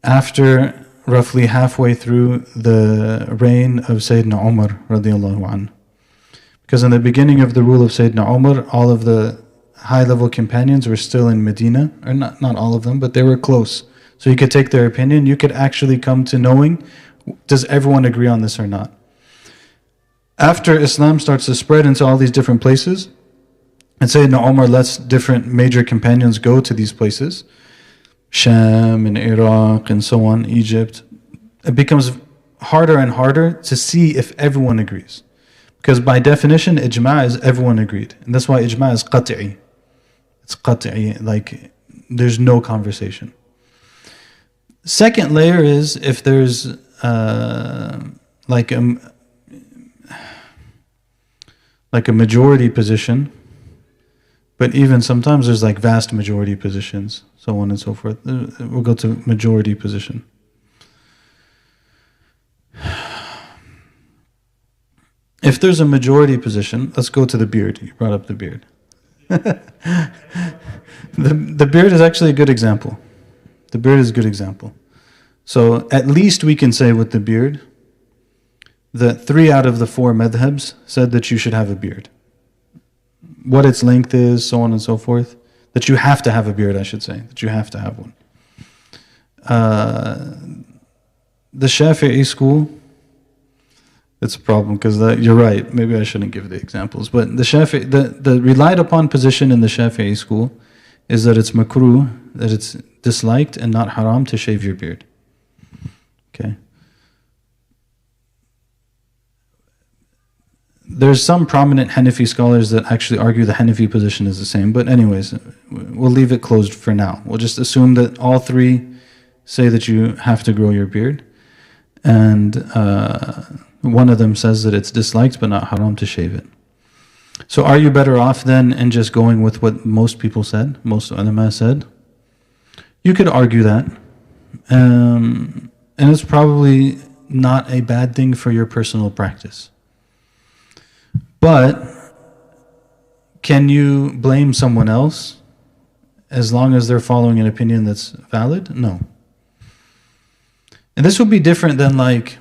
after roughly halfway through the reign of Sayyidina Umar radiallahu anhu. Because in the beginning of the rule of Sayyidina Umar, all of the high-level companions were still in Medina, or not all of them, but they were close. So you could take their opinion, you could actually come to knowing, does everyone agree on this or not? After Islam starts to spread into all these different places, and Sayyidina Umar lets different major companions go to these places, Sham and Iraq and so on, Egypt, it becomes harder and harder to see if everyone agrees. Because by definition, ijma' is everyone agreed. And that's why ijma' is qat'i. It's qat'i, like there's no conversation. Second layer is if there's like a majority position, but even sometimes there's like vast majority positions, so on and so forth. We'll go to majority position. If there's a majority position, let's go to the beard. You brought up the beard. The beard is actually a good example. The beard is a good example. So at least we can say with the beard that 3 out of the 4 madhabs said that you should have a beard. What its length is, so on and so forth. That you have to have a beard, I should say. That you have to have one. The Shafi'i school, it's a problem because you're right. Maybe I shouldn't give the examples. But the relied upon position in the Shafi'i school is that it's makruh, that it's disliked and not haram to shave your beard. Okay. There's some prominent Hanafi scholars that actually argue the Hanafi position is the same. But anyways, we'll leave it closed for now. We'll just assume that all 3 say that you have to grow your beard. And one of them says that it's disliked but not haram to shave it. So are you better off then in just going with what most people said, most ulama said? You could argue that. And it's probably not a bad thing for your personal practice. But can you blame someone else as long as they're following an opinion that's valid? No. And this would be different than like,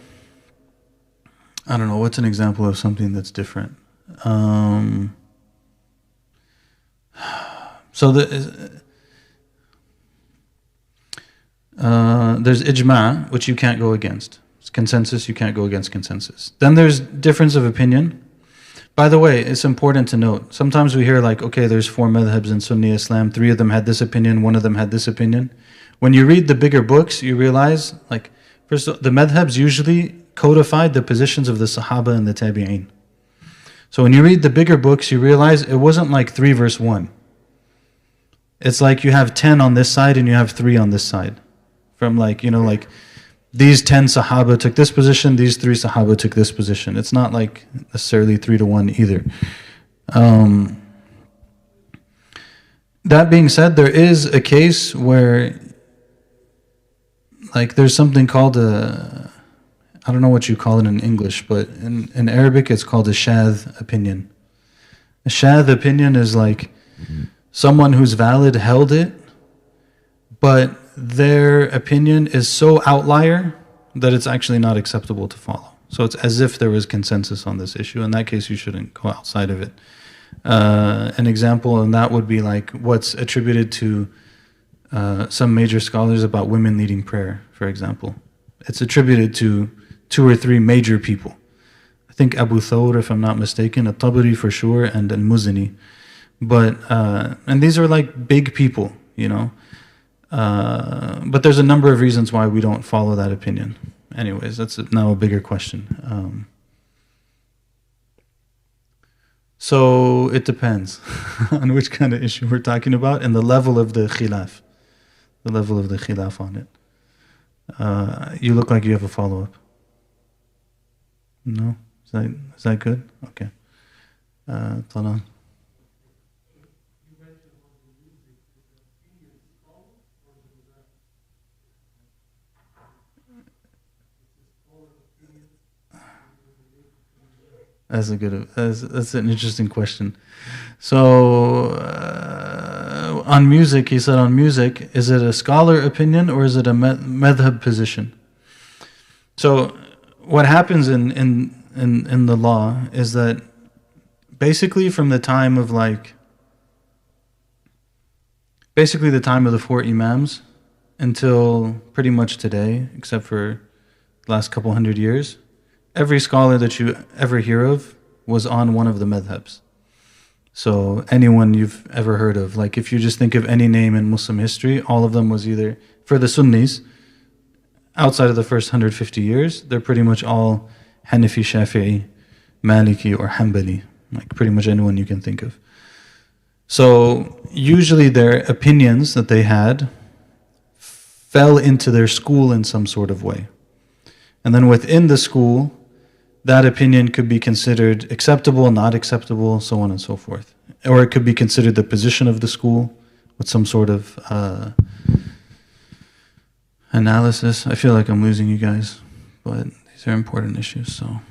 I don't know, what's an example of something that's different? There's ijma', which you can't go against. It's consensus, you can't go against consensus. Then there's difference of opinion. By the way, it's important to note, sometimes we hear like, okay, there's 4 madhabs in Sunni Islam, 3 of them had this opinion, 1 of them had this opinion. When you read the bigger books, you realize, like, first of all, the madhabs usually codified the positions of the Sahaba and the Tabi'een. So when you read the bigger books, you realize it wasn't like 3 verse 1. It's like you have 10 on this side and you have 3 on this side. From like, like these 10 Sahaba took this position, these 3 Sahaba took this position. It's not like necessarily 3-1 either. That being said, there is a case where like there's something called I don't know what you call it in English, but in Arabic it's called a Shad Opinion. A Shad Opinion is like someone who's valid held it, but their opinion is so outlier that it's actually not acceptable to follow. So it's as if there was consensus on this issue. In that case, you shouldn't go outside of it. An example, and that would be like what's attributed to some major scholars about women leading prayer, for example. It's attributed to 2 or 3 major people. I think Abu Thawr, if I'm not mistaken, At-Tabari for sure, and Al-Muzani. But, and these are like big people, you know. But there's a number of reasons why we don't follow that opinion. Anyways, that's now a bigger question. So it depends on which kind of issue we're talking about and the level of the khilaf. The level of the khilaf on it. You look like you have a follow-up. No? Is that good? Okay. Talal. That's an interesting question. So, on music, he said on music, is it a scholar opinion or is it a madhab position? So, what happens in the law is that basically from the time of the time of the 4 imams until pretty much today, except for the last couple hundred years, every scholar that you ever hear of was on one of the madhabs. So anyone you've ever heard of, like if you just think of any name in Muslim history, all of them was either, for the Sunnis, outside of the first 150 years, they're pretty much all Hanafi, Shafi'i, Maliki, or Hanbali, like pretty much anyone you can think of. So usually their opinions that they had fell into their school in some sort of way. And then within the school, that opinion could be considered acceptable, not acceptable, so on and so forth. Or it could be considered the position of the school with some sort of analysis. I feel like I'm losing you guys, but these are important issues, so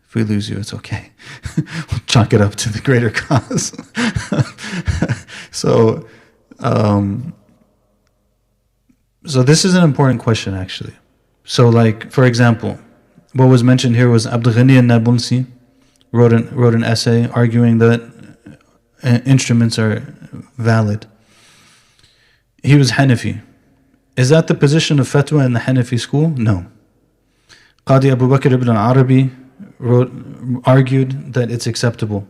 if we lose you, it's okay. We'll chalk it up to the greater cause. So this is an important question, actually. So, like, for example, what was mentioned here was Abdul Ghani al-Nabulsi wrote an essay arguing that instruments are valid. He was Hanafi. Is that the position of fatwa in the Hanafi school? No. Qadi Abu Bakr ibn al-Arabi argued that it's acceptable.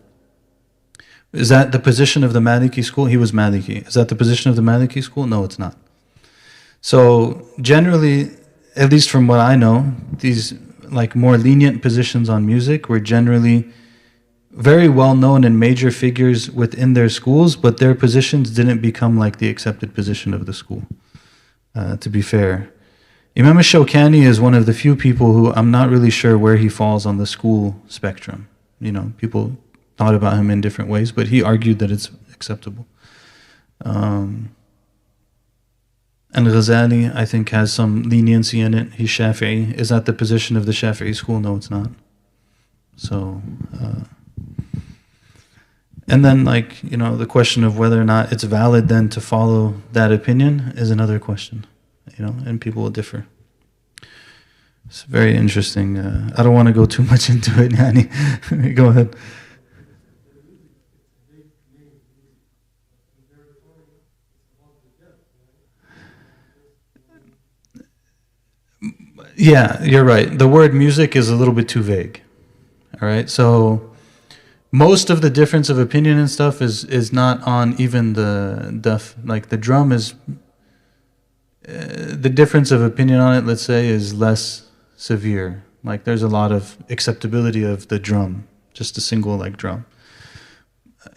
Is that the position of the Maliki school? He was Maliki. Is that the position of the Maliki school? No, it's not. So generally, at least from what I know, these like more lenient positions on music were generally very well known and major figures within their schools, but their positions didn't become like the accepted position of the school, to be fair. Imam al-Shawkani is one of the few people who I'm not really sure where he falls on the school spectrum. You know, people thought about him in different ways, but he argued that it's acceptable. And Ghazali, I think, has some leniency in it. He's Shafi'i. Is that the position of the Shafi'i school? No, it's not. So, and then, like, you know, the question of whether or not it's valid then to follow that opinion is another question, you know, and people will differ. It's very interesting. I don't want to go too much into it, Yani. Go ahead. Yeah, you're right. The word music is a little bit too vague. All right, so most of the difference of opinion and stuff is not on even the duff. Like the drum is, the difference of opinion on it, let's say, is less severe. Like there's a lot of acceptability of the drum, just a single like drum,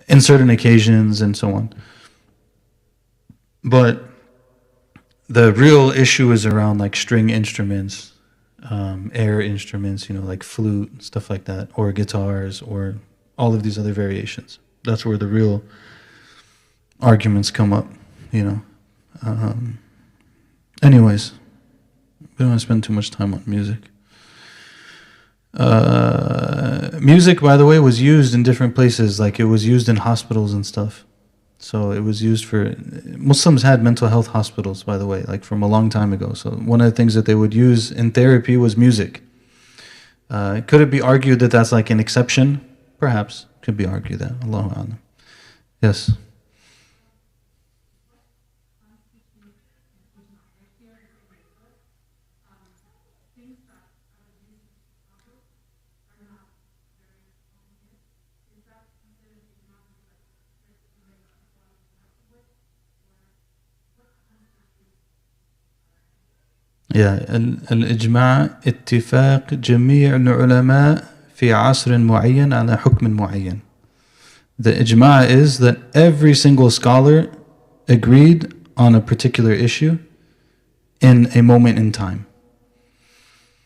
in certain occasions and so on. But the real issue is around like string instruments, air instruments, you know, like flute, stuff like that, or guitars, or all of these other variations. That's where the real arguments come up, you know. Anyways, we don't want to spend too much time on music. Music, by the way, was used in different places, like it was used in hospitals and stuff. So it was used for, Muslims had mental health hospitals, by the way, like from a long time ago. So one of the things that they would use in therapy was music. Could it be argued that that's like an exception? Perhaps. Could be argued that. Allahu A'lam. Yes. Yeah, الإجماع اتفاق جميع العلماء في عصر معين على حكم معين. The ijma' is that every single scholar agreed on a particular issue in a moment in time.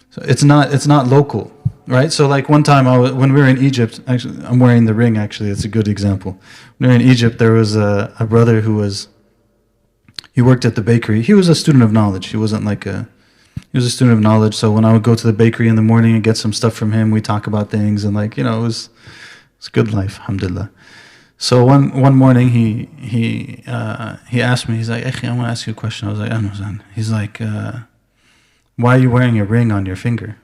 So it's not local, right? So like one time when we were in Egypt, actually I'm wearing the ring. Actually, it's a good example. When we were in Egypt, there was a brother he worked at the bakery. He was a student of knowledge. He was a student of knowledge. So when I would go to the bakery in the morning and get some stuff from him, we talk about things and it was good life, alhamdulillah. So one morning he asked me, he's like, "Akhi, I want to ask you a question." I was like, "Anuzan." He's like, "Why are you wearing a ring on your finger?"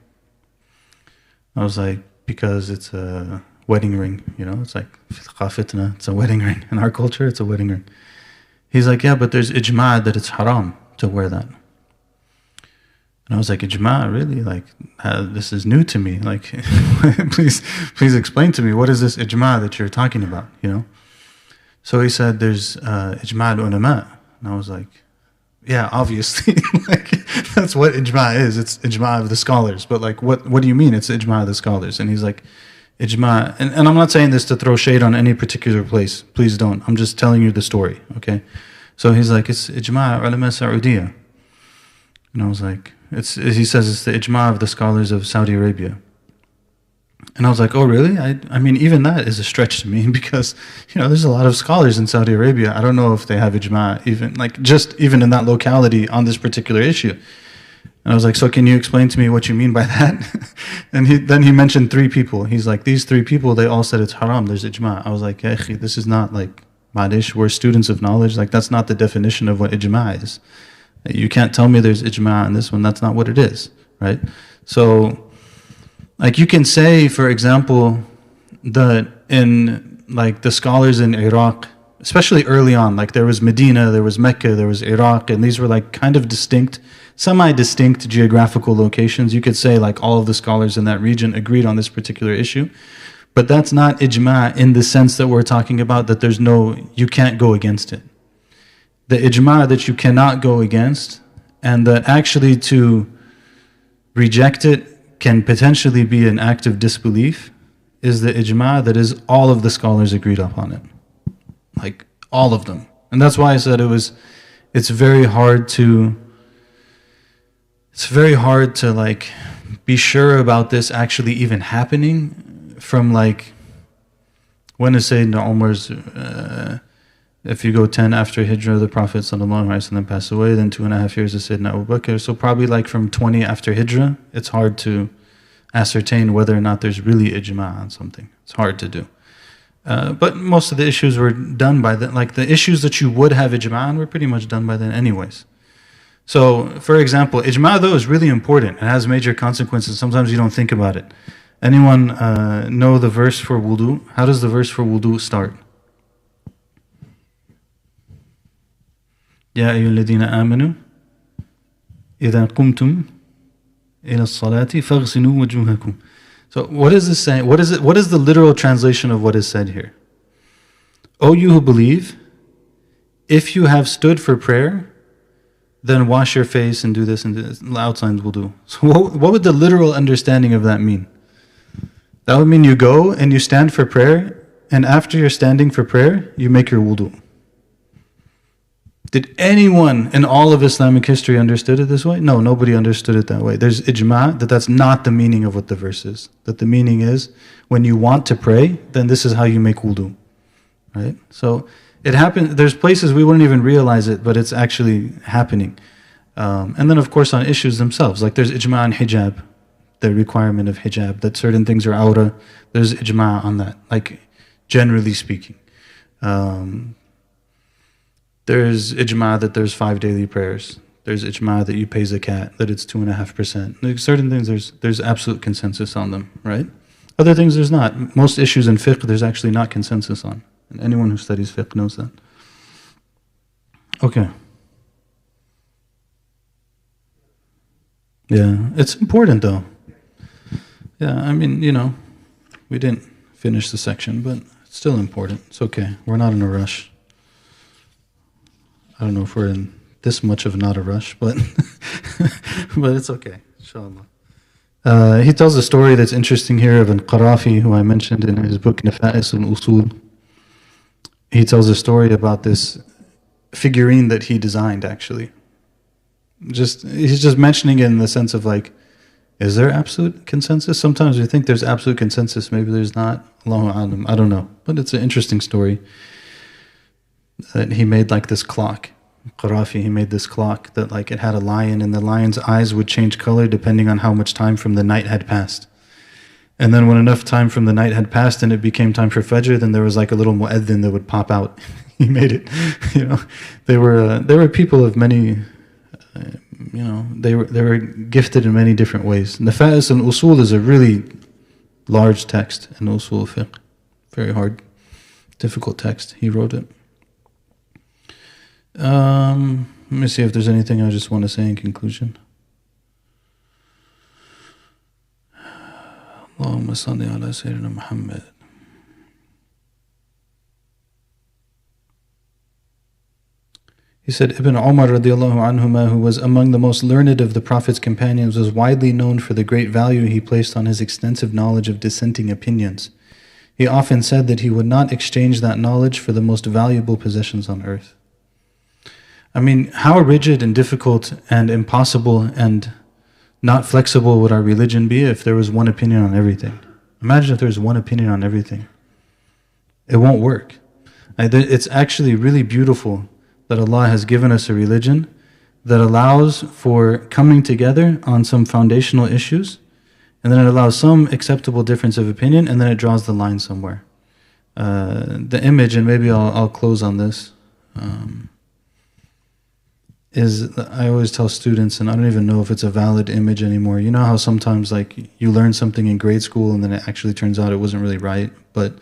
I was like, "Because it's a wedding ring, it's like fitna, it's a wedding ring. In our culture, it's a wedding ring." He's like, "Yeah, but there's ijma' that it's haram to wear that." And I was like, "Ijma', really? Like, this is new to me. Like, please explain to me, what is this ijma' that you're talking about, So he said, "There's ijma' al-ulama." And I was like, "Yeah, obviously." Like, that's what ijma' is. It's ijma' of the scholars. But like, what do you mean it's ijma' of the scholars? And he's like, ijma', and I'm not saying this to throw shade on any particular place. Please don't. I'm just telling you the story, okay? So he's like, "It's ijma' ulama Saudiya." And I was like, he says it's the ijma' of the scholars of Saudi Arabia. And I was like, "Oh, really?" I mean, even that is a stretch to me because, there's a lot of scholars in Saudi Arabia. I don't know if they have ijma' even in that locality on this particular issue. And I was like, "So can you explain to me what you mean by that?" And then he mentioned 3 people. He's like, "These 3 people, they all said it's haram, there's ijma'." I was like, "Ya akhi, this is not like madish, we're students of knowledge. Like, that's not the definition of what ijma' is. You can't tell me there's ijma' in this one. That's not what it is, right?" So, like, you can say, for example, that in like the scholars in Iraq, especially early on, like there was Medina, there was Mecca, there was Iraq, and these were like kind of distinct, semi-distinct geographical locations. You could say like all of the scholars in that region agreed on this particular issue, but that's not ijma' in the sense that we're talking about, that you can't go against it. The ijma' that you cannot go against, and that actually to reject it can potentially be an act of disbelief, is the ijma' that is all of the scholars agreed upon it. Like, all of them. And that's why I said it's very hard to like be sure about this actually even happening from like, when is Sayyidina Umar's, if you go 10 after Hijrah, the Prophet ﷺ passed away, then 2.5 years of Sayyidina Abu Bakr. So probably like from 20 after Hijrah, it's hard to ascertain whether or not there's really ijma' on something. It's hard to do. But most of the issues were done by then. Like the issues that you would have ijma' on were pretty much done by then anyways. So, for example, ijma' though is really important. It has major consequences. Sometimes you don't think about it. Anyone know the verse for wudu? How does the verse for wudu start? يا أيها الذين آمنوا إذا قمتم إلى الصلاة فاغسلوا وجوهكم. So what is this saying? What is the literal translation of what is said here? O you who believe, if you have stood for prayer, then wash your face and do this and this. Outlines wudu. So what would the literal understanding of that mean? That would mean you go and you stand for prayer, and after you're standing for prayer, you make your wudu. Did anyone in all of Islamic history understood it this way? No, nobody understood it that way. There's ijma' that's not the meaning of what the verse is. That the meaning is, when you want to pray, then this is how you make wudu. Right? So it happens, there's places we wouldn't even realize it, but it's actually happening. And then of course on issues themselves, like there's ijma' on hijab, the requirement of hijab, that certain things are awra. There's ijma' on that, like generally speaking. There's ijma' that there's 5 daily prayers. There's ijma' that you pay zakat, that it's 2.5%. Like certain things, there's absolute consensus on them, right? Other things there's not. Most issues in fiqh there's actually not consensus on. And anyone who studies fiqh knows that. Okay. Yeah, it's important though. Yeah, I mean, we didn't finish the section, but it's still important. It's okay. We're not in a rush. I don't know if we're in this much of not a rush, but But it's okay, inshallah. He tells a story that's interesting here of Al-Qarafi, who I mentioned in his book Nafa'is al-Usul. He tells a story about this figurine that he designed, actually. He's just mentioning it in the sense of like, is there absolute consensus? Sometimes we think there's absolute consensus, maybe there's not. Allahu a'lam, I don't know. But it's an interesting story that he made like this clock. Qarafi, he made this clock that like it had a lion, and the lion's eyes would change color depending on how much time from the night had passed. And then when enough time from the night had passed and it became time for Fajr, then there was like a little mu'adhin that would pop out. He made it, They were people of many, they were gifted in many different ways. Nafa'is al-Usul is a really large text in Usul fiqh. Very hard, difficult text. He wrote it. Let me see if there's anything I just want to say in conclusion. Allahumma salli ala Sayyidina Muhammad. He said, Ibn Umar radiallahu anhuma, who was among the most learned of the Prophet's companions, was widely known for the great value he placed on his extensive knowledge of dissenting opinions. He often said that he would not exchange that knowledge for the most valuable possessions on earth. I mean, how rigid and difficult and impossible and not flexible would our religion be if there was one opinion on everything? Imagine if there was one opinion on everything. It won't work. It's actually really beautiful that Allah has given us a religion that allows for coming together on some foundational issues, and then it allows some acceptable difference of opinion, and then it draws the line somewhere. The image, and maybe I'll close on this, is I always tell students, and I don't even know if it's a valid image anymore. You know how sometimes like you learn something in grade school and then it actually turns out it wasn't really right, but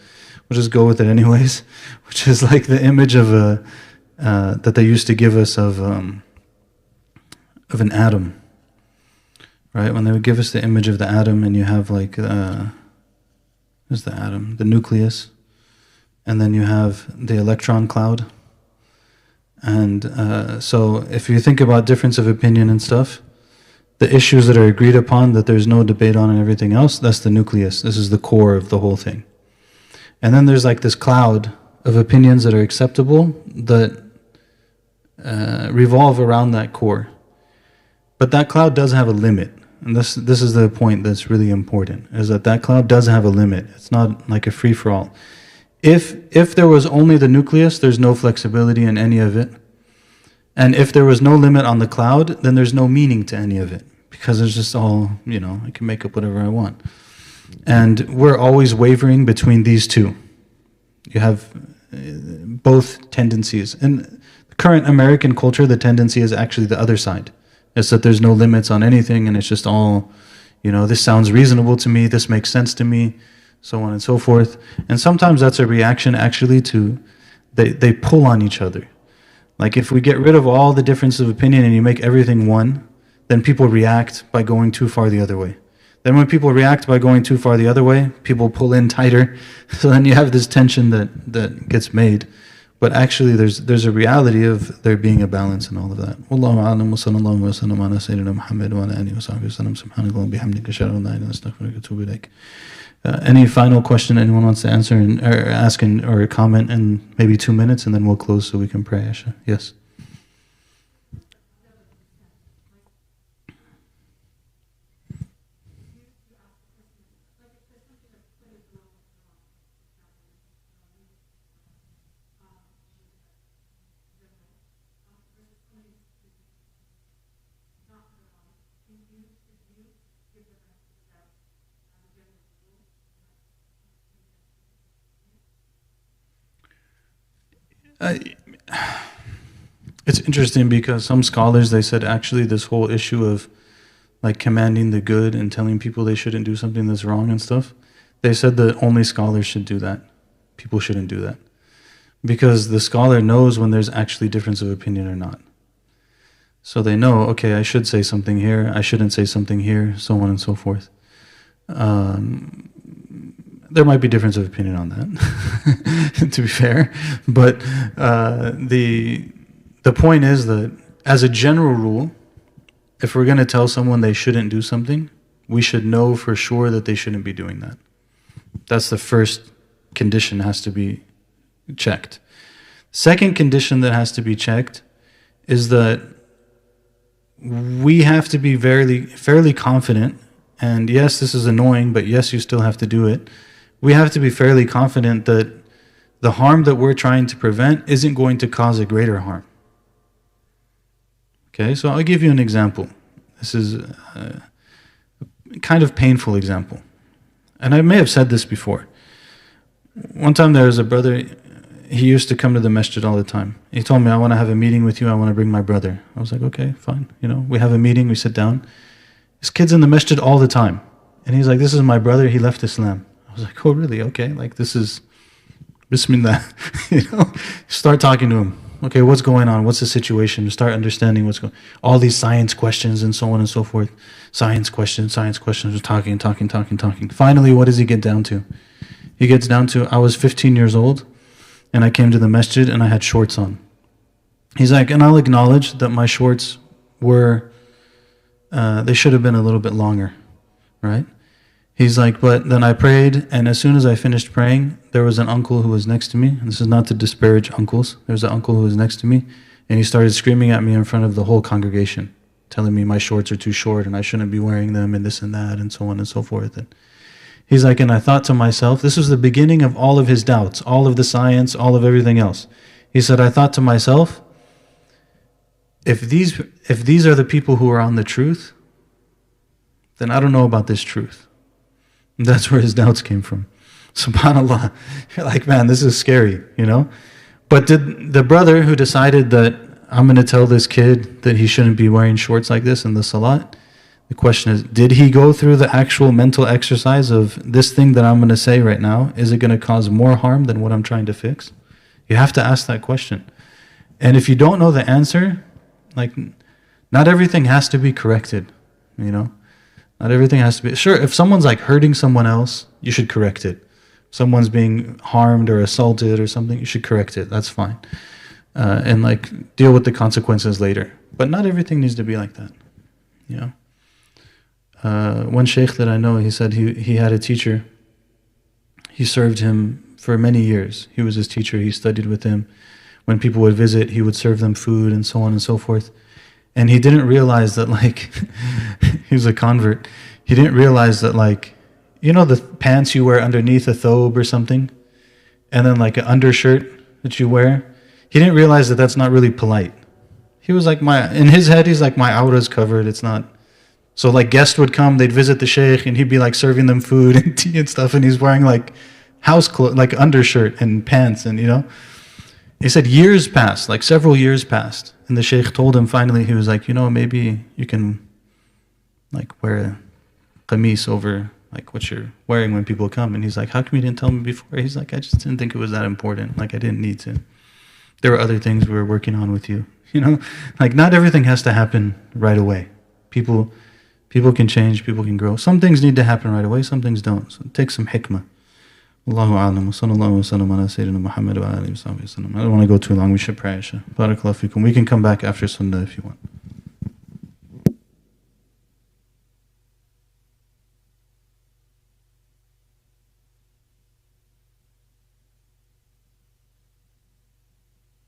we'll just go with it anyways, which is like the image of that they used to give us of an atom, right? When they would give us the image of the atom, and you have like there's the atom, the nucleus, and then you have the electron cloud. And so if you think about difference of opinion and stuff, the issues that are agreed upon, that there's no debate on and everything else, that's the nucleus. This is the core of the whole thing. And then there's like this cloud of opinions that are acceptable that revolve around that core. But that cloud does have a limit. And this is the point that's really important, is that cloud does have a limit. It's not like a free-for-all. If there was only the nucleus, there's no flexibility in any of it. And if there was no limit on the cloud, then there's no meaning to any of it. Because it's just all, I can make up whatever I want. And we're always wavering between these two. You have both tendencies. In the current American culture, the tendency is actually the other side. It's that there's no limits on anything, and it's just all, this sounds reasonable to me, this makes sense to me, so on and so forth. And sometimes that's a reaction actually to, they pull on each other. Like if we get rid of all the differences of opinion and you make everything one, then people react by going too far the other way. Then when people react by going too far the other way, people pull in tighter. So then you have this tension that gets made. But actually there's a reality of there being a balance in all of that. Wallahu a'lam wa sallallahu wa sallam ala Sayyidina Muhammad wa ala alihi wa sahbihi wa sallam. Subhanallah wa bihamdika ashhadu an la ilaha illa anta astaghfiruka wa atubu ilaik. Any final question anyone wants to answer or ask or comment in maybe 2 minutes, and then we'll close so we can pray, Aisha. Yes? It's interesting because some scholars, they said actually this whole issue of like commanding the good and telling people they shouldn't do something that's wrong and stuff, they said that only scholars should do that. People shouldn't do that. Because the scholar knows when there's actually difference of opinion or not. So they know, okay, I should say something here, I shouldn't say something here, so on and so forth. There might be difference of opinion on that, to be fair. But the point is that as a general rule, if we're going to tell someone they shouldn't do something, we should know for sure that they shouldn't be doing that. That's the first condition that has to be checked. Second condition that has to be checked is that we have to be fairly confident, and yes, this is annoying, but yes, you still have to do it. We have to be fairly confident that the harm that we're trying to prevent isn't going to cause a greater harm. Okay, so I'll give you an example. This is a kind of painful example. And I may have said this before. One time there was a brother, he used to come to the masjid all the time. He told me, I want to have a meeting with you, I want to bring my brother. I was like, okay, fine. We have a meeting, we sit down. This kid's in the masjid all the time. And he's like, this is my brother, he left Islam. I was like, oh really? Okay, like this is Bismillah. Start talking to him. Okay, what's going on? What's the situation? Start understanding what's going on. All these science questions and so on and so forth. Science questions. We're talking. Finally, what does he get down to? He gets down to, I was 15 years old and I came to the masjid and I had shorts on. He's like, and I'll acknowledge that my shorts were, they should have been a little bit longer, right? He's like, but then I prayed, and as soon as I finished praying, there was an uncle who was next to me. And this is not to disparage uncles. There was an uncle who was next to me, and he started screaming at me in front of the whole congregation, telling me my shorts are too short and I shouldn't be wearing them and this and that and so on and so forth. And he's like, and I thought to myself, this was the beginning of all of his doubts, all of the science, all of everything else. He said, I thought to myself, if these are the people who are on the truth, then I don't know about this truth. And that's where his doubts came from. SubhanAllah. You're like, man, this is scary, But did the brother who decided that I'm going to tell this kid that he shouldn't be wearing shorts like this in the salat, the question is, did he go through the actual mental exercise of this thing that I'm going to say right now, is it going to cause more harm than what I'm trying to fix? You have to ask that question. And if you don't know the answer, like, not everything has to be corrected, Not everything has to be... Sure, if someone's like hurting someone else, you should correct it. If someone's being harmed or assaulted or something, you should correct it. That's fine. And like deal with the consequences later. But not everything needs to be like that. One Shaikh that I know, he said he had a teacher. He served him for many years. He was his teacher. He studied with him. When people would visit, he would serve them food and so on and so forth. And he didn't realize that, like, he was a convert. He didn't realize that, like, the pants you wear underneath a thobe or something, and then like an undershirt that you wear. He didn't realize that that's not really polite. He was like, in his head, he's like, my aura's covered. It's not. So like guests would come, they'd visit the Shaikh, and he'd be like serving them food and tea and stuff, and he's wearing like house clothes, like undershirt and pants, and He said years passed, like several years passed. And the Shaikh told him finally, he was like, maybe you can like wear a qamis over like what you're wearing when people come. And he's like, how come you didn't tell me before? He's like, I just didn't think it was that important. Like I didn't need to. There were other things we were working on with you. Like not everything has to happen right away. People can change, people can grow. Some things need to happen right away, some things don't. So take some hikmah. Allahu a'lam wa sallallahu wa sallam ala sayyidina Muhammad wa alihi wa sahbihi wa sallam. I don't want to go too long, we should pray, Isha. Barakallahu fikum. We can come back after Sunnah if you want.